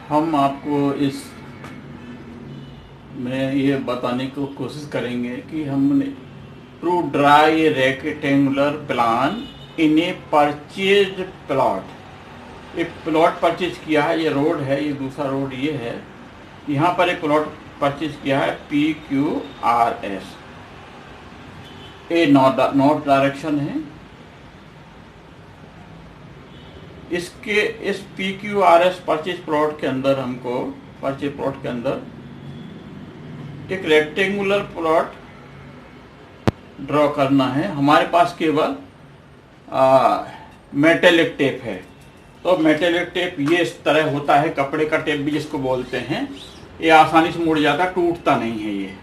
हम आपको इस में ये बताने की कोशिश करेंगे कि हमने to draw a rectangular plan in a purchase plot. एक प्लॉट परचेज किया है, ये रोड है, ये दूसरा रोड ये है, यहाँ पर एक प्लॉट परचेज किया है PQRS। ए नॉर्थ डायरेक्शन है। इसके इस PQRS परचेज प्लॉट के अंदर हमको परचेज प्लॉट के अंदर एक रेक्टेंगुलर प्लॉट ड्रॉ करना है। हमारे पास केवल मेटेलिक टेप है। तो मेटेलिक टेप ये इस तरह होता है, कपड़े का टेप भी जिसको बोलते हैं। ये आसानी से मुड़ जाता, टूटता नहीं है।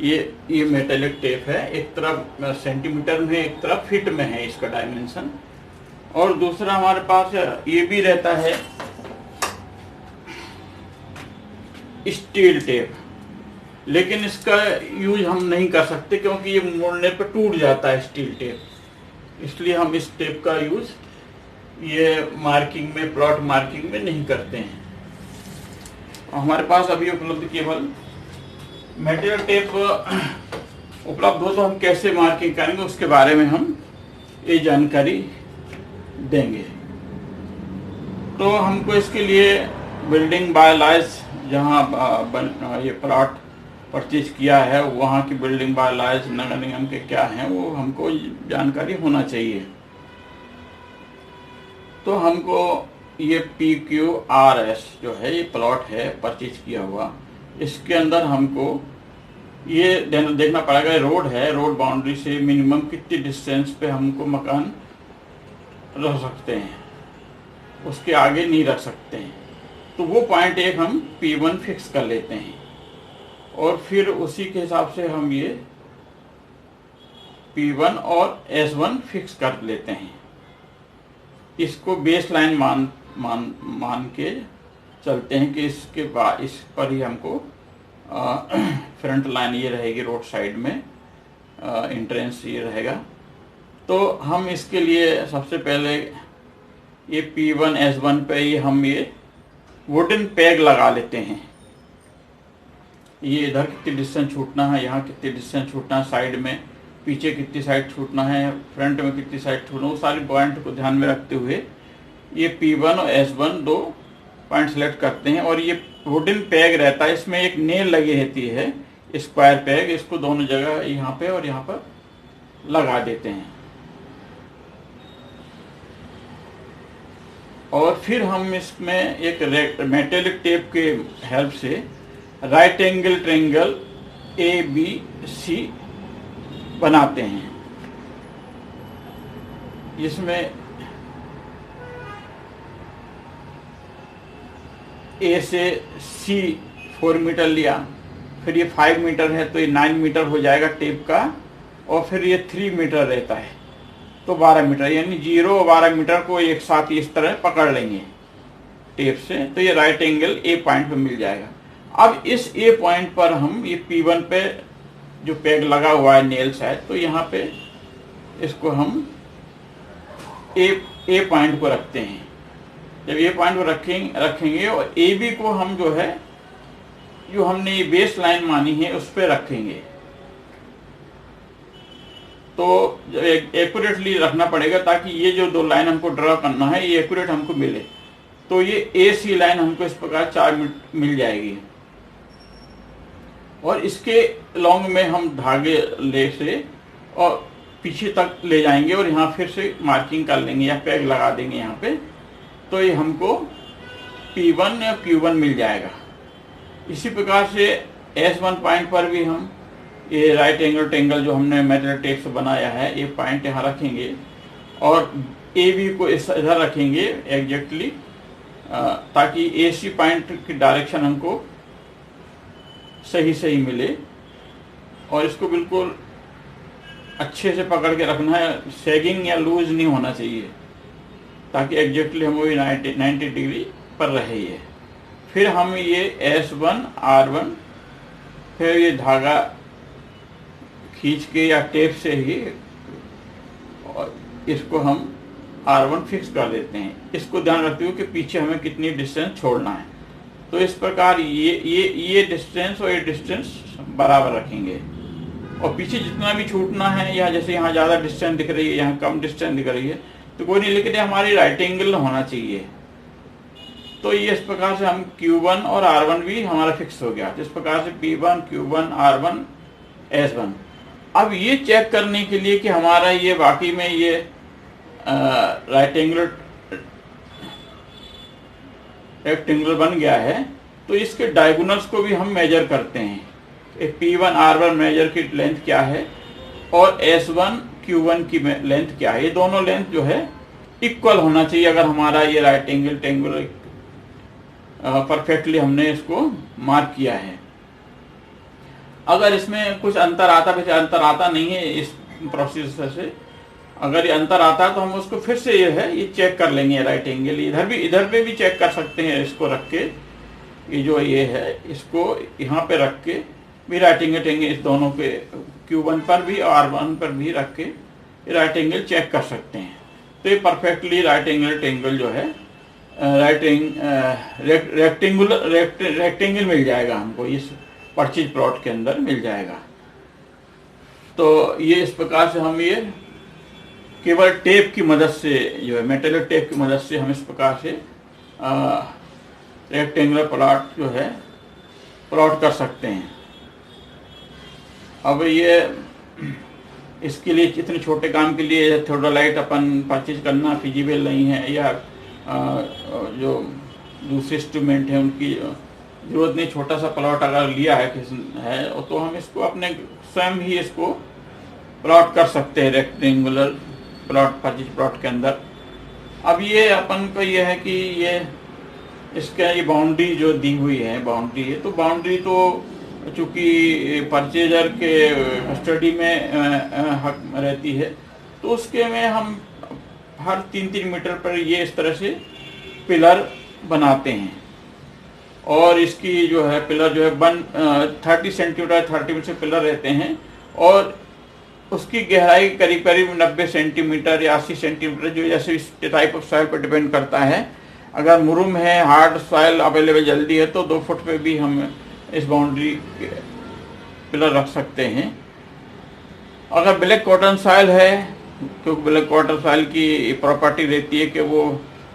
ये मेटेलिक टेप है। एक तरफ सेंटीमीटर में, एक तरफ फीट में है इसका डायमेंशन। और दूसरा हमारे पास ये भी रहता है स्टील टेप, लेकिन इसका यूज हम नहीं कर सकते क्योंकि ये मोड़ने पर टूट जाता है स्टील टेप। इसलिए हम इस टेप का यूज ये मार्किंग में, प्लॉट मार्किंग में नहीं करते हैं। हमारे पास अभी उपलब्ध केवल मेटेरियल टेप उपलब्ध हो तो हम कैसे मार्किंग करेंगे उसके बारे में हम ये जानकारी देंगे। तो हमको इसके लिए बिल्डिंग बायलॉज, जहाँ ये प्लॉट परचेज किया है वहाँ की बिल्डिंग बायलॉज, नगर निगम के क्या हैं, वो हमको जानकारी होना चाहिए। तो हमको ये PQRS जो है, ये प्लॉट है परचेज किया हुआ, इसके अंदर हमको ये देखना पड़ेगा। रोड है, रोड बाउंड्री से मिनिमम कितनी डिस्टेंस पे हमको मकान रख सकते हैं, उसके आगे नहीं रख सकते हैं। तो वो पॉइंट एक हम P1 फिक्स कर लेते हैं और फिर उसी के हिसाब से हम ये P1 और S1 फिक्स कर लेते हैं। इसको बेस लाइन मान के चलते हैं कि इसके बाद इस पर ही हमको फ्रंट लाइन ये रहेगी, रोड साइड में एंट्रेंस ये रहेगा। तो हम इसके लिए सबसे पहले ये P1 S1 पे ही हम ये वुडन पैग लगा लेते हैं। ये इधर कितनी डिस्टेंस छूटना है, यहाँ कितनी डिस्टेंस छूटना है, साइड में, पीछे कितनी साइड छूटना है, फ्रंट में कितनी साइड छूटना है, वो सारी पॉइंट को ध्यान में रखते हुए ये P1 और S1 दो पॉइंट सेलेक्ट करते हैं। और ये वुडन पैग रहता है, इसमें एक नेल लगी रहती है, स्क्वायर पैग। इसको दोनों जगह यहाँ पे और यहाँ पर लगा देते हैं। और फिर हम इसमें एक मेटेलिक टेप के हेल्प से राइट एंगल ट्रायंगल ABC बनाते हैं, जिसमें A से C 4 मीटर लिया, फिर ये 5 मीटर है तो ये 9 मीटर हो जाएगा टेप का, और फिर ये 3 मीटर रहता है तो 12 मीटर, यानी 0 और 12 मीटर को एक साथ इस तरह पकड़ लेंगे टेप से, तो ये राइट एंगल A पॉइंट पे मिल जाएगा। अब इस A पॉइंट पर हम ये P1 पे जो पैग लगा हुआ है नेल्स है, तो यहाँ पे इसको हम A पॉइंट को रखते हैं। जब A पॉइंट को रखेंगे और AB को हम जो है, जो हमने ये बेस लाइन मानी है उस पर रखेंगे। तो एक्यूरेटली रखना पड़ेगा ताकि ये जो दो लाइन हमको ड्रॉ करना है ये एक्यूरेट हमको मिले। तो ये AC लाइन हमको इस प्रकार 4 मिल जाएगी, और इसके लॉन्ग में हम धागे ले से और पीछे तक ले जाएंगे और यहाँ फिर से मार्किंग कर लेंगे या पैग लगा देंगे यहाँ पे। तो ये हमको P1 या Q1 मिल जाएगा। इसी प्रकार से S1 पॉइंट पर भी हम ये राइट एंगल ट्रायंगल जो हमने मेटल टेप से बनाया है, ये पॉइंट यहाँ रखेंगे और AB को इधर रखेंगे एग्जैक्टली, ताकि AC पॉइंट की डायरेक्शन हमको सही मिले। और इसको बिल्कुल अच्छे से पकड़ के रखना है, सैगिंग या लूज नहीं होना चाहिए, ताकि एग्जैक्टली हम वही 90 डिग्री पर रहे ये। फिर हम ये S1 R1, फिर ये धागा खींच के या टेप से ही और इसको हम R1 फिक्स कर देते हैं। इसको ध्यान रखते हुए कि पीछे हमें कितनी डिस्टेंस छोड़ना है। तो इस प्रकार ये डिस्टेंस और ये डिस्टेंस बराबर रखेंगे, और पीछे जितना भी छूटना है, या जैसे यहाँ ज़्यादा डिस्टेंस दिख रही है, यहाँ कम डिस्टेंस दिख रही है, तो कोई नहीं, लेकिन हमारी राइट एंगल होना चाहिए। तो ये इस प्रकार से हम Q1 और R1 भी हमारा फिक्स हो गया। इस प्रकार से P1, Q1, R1, S1। अब ये चेक करने के लिए कि हमारा ये वाकई में ये राइट एंगल रेक्टेंगुलर बन गया है, तो इसके डायगोनल्स को भी हम मेजर करते हैं। P1 R1 मेजर की लेंथ क्या है और S1 Q1 की लेंथ क्या है। ये दोनों लेंथ जो है इक्वल होना चाहिए अगर हमारा ये राइट एंगल ट्रायंगल परफेक्टली हमने इसको मार्क किया है। अगर इसमें कुछ अंतर आता, वैसे अंतर आता नहीं है इस प्रोसेस से, अगर ये अंतर आता है तो हम उसको फिर से ये चेक कर लेंगे राइट एंगल। इधर पे भी चेक कर सकते हैं, इसको रख के, ये जो ये है इसको यहाँ पे रख के भी राइट एंगल इस दोनों पे Q1 पर भी और R1 पर भी रख के राइट एंगल चेक कर सकते हैं। तो ये परफेक्टली राइट एंगल ट्रायंगल जो है रेक्टेंगल मिल जाएगा हमको, इस परचेज प्लॉट के अंदर मिल जाएगा। तो ये इस प्रकार से हम ये केवल टेप की मदद से जो है मेटल टेप की मदद से हम इस प्रकार से रेक्टेंगुलर प्लॉट जो है प्लॉट कर सकते हैं। अब ये इसके लिए इतने छोटे काम के लिए थियोडोलाइट अपन परचेज करना फिजिबल नहीं है, या जो दूसरे इंस्ट्रूमेंट हैं उनकी जरूरत नहीं। छोटा सा प्लॉट अगर लिया है तो हम इसको अपने स्वयं ही इसको प्लॉट कर सकते हैं रेक्टेंगुलर प्लॉट परचेज प्लॉट के अंदर। अब ये अपन को ये है कि ये इसका ये बाउंड्री जो दी हुई है बाउंड्री है, तो बाउंड्री तो चूंकि परचेजर के स्टडी में हक रहती है, तो उसके में हम हर 3-3 मीटर पर ये इस तरह से पिलर बनाते हैं। और इसकी जो है पिलर जो है 30 सेंटीमीटर 30 से पिलर रहते हैं, और उसकी गहराई करीब करीब 90 सेंटीमीटर या 80 सेंटीमीटर, जो जैसे इस टाइप ऑफ सॉइल पर डिपेंड करता है। अगर मुरुम है, हार्ड सॉइल अवेलेबल जल्दी है, तो 2 फुट पे भी हम इस बाउंड्री पिलर रख सकते हैं। अगर ब्लैक कॉटन सॉइल है, क्योंकि ब्लैक कॉटन सॉइल की प्रॉपर्टी रहती है कि वो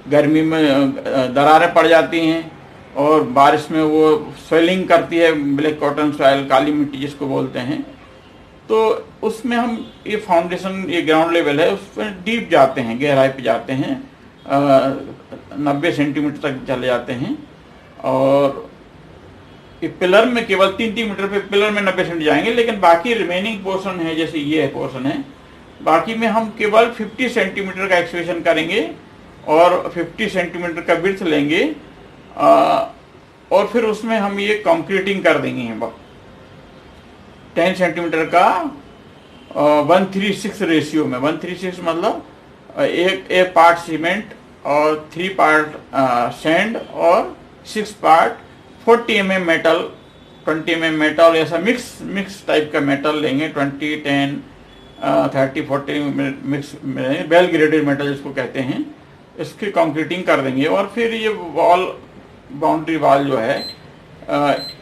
गर्मी में दरारें पड़ जाती हैं और बारिश में वो स्वेलिंग करती है। ब्लैक कॉटन सॉइल, काली मिट्टी जिसको बोलते हैं, तो उसमें हम ये फाउंडेशन ये ग्राउंड लेवल है उस पर डीप जाते हैं, गहराई पे जाते हैं, 90 सेंटीमीटर तक चले जाते हैं। और ये पिलर में केवल 3-3 मीटर पे पिलर में 90 सेंटीमीटर जाएंगे, लेकिन बाकी रिमेनिंग पोर्शन है, जैसे ये पोर्शन है, बाकी में हम केवल 50 सेंटीमीटर का एक्सकेवेशन करेंगे और 50 सेंटीमीटर का विड्थ लेंगे, और फिर उसमें हम ये कंक्रीटिंग कर देंगे। 10 सेंटीमीटर का 1:3:6 रेशियो में, 1:3:6 मतलब एक पार्ट सीमेंट और 3 पार्ट सैंड और 6 part 40 mm metal, 20 mm metal, ऐसा मिक्स टाइप का मेटल लेंगे। 20, 10, 30, 40 मिक्स वेल ग्रेडेड मेटल जिसको कहते हैं, इसकी कंक्रीटिंग कर देंगे। और फिर ये वॉल बाउंड्री वॉल जो है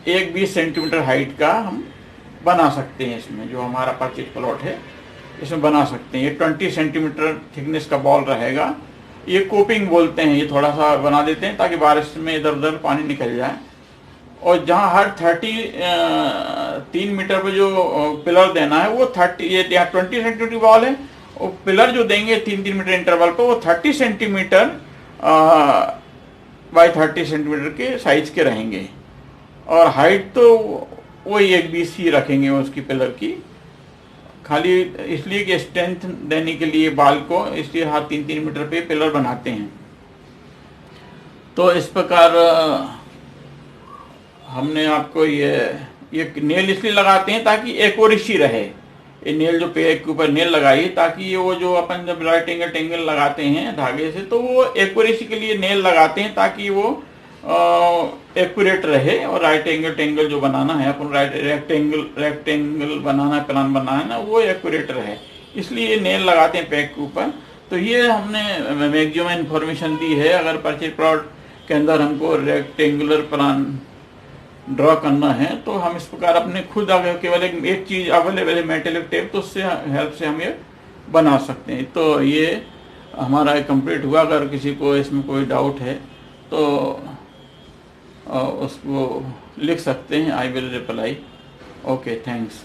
1-20 सेंटीमीटर हाइट का हम बना सकते हैं। इसमें जो हमारा परचेज प्लॉट है इसमें बना सकते हैं। ये 20 सेंटीमीटर थिकनेस का बॉल रहेगा। ये कोपिंग बोलते हैं, ये थोड़ा सा बना देते हैं ताकि बारिश में इधर उधर पानी निकल जाए। और जहाँ हर 3 मीटर पे जो पिलर देना है वो 30, ये यहाँ 20 सेंटीमीटर बॉल है, और पिलर जो देंगे 3-3 मीटर इंटरवल पे वो 30 सेंटीमीटर बाई 30 सेंटीमीटर के साइज के रहेंगे। और हाइट तो वही 1:20 ही रखेंगे उसकी पिलर की, खाली इसलिए कि स्ट्रेंथ देने के लिए बाल को, इसलिए हर 3-3 मीटर पे पिलर बनाते हैं। तो इस प्रकार हमने आपको ये नेल इसलिए लगाते हैं ताकि एक्यूरेसी रहे। ये नेल जो पेड़ के ऊपर नेल लगाई ताकि ये वो जो अपन जब राइट एंगल ट्रायंगल लगाते हैं धागे से, तो वो एक्यूरेसी के लिए नेल लगाते हैं ताकि वो एक्यूरेट रहे। और राइट एंगल ट्रायंगल जो बनाना है अपन, रेक्टेंगल बनाना है, प्लान बनाना है ना, वो एक्यूरेट रहे, इसलिए नेल लगाते हैं पैक के ऊपर। तो ये हमने मैक्सिमम इन्फॉर्मेशन दी है। अगर परचेज प्लॉट के अंदर हमको रेक्टेंगुलर प्लान ड्रॉ करना है, तो हम इस प्रकार अपने खुद अगर केवल एक चीज़ अवेलेबल है मेटेलिक टेप, तो उससे हेल्प से हम ये बना सकते हैं। तो ये हमारा कंप्लीट हुआ। अगर किसी को इसमें कोई डाउट है तो उसको लिख सकते हैं, I will reply. Okay, thanks.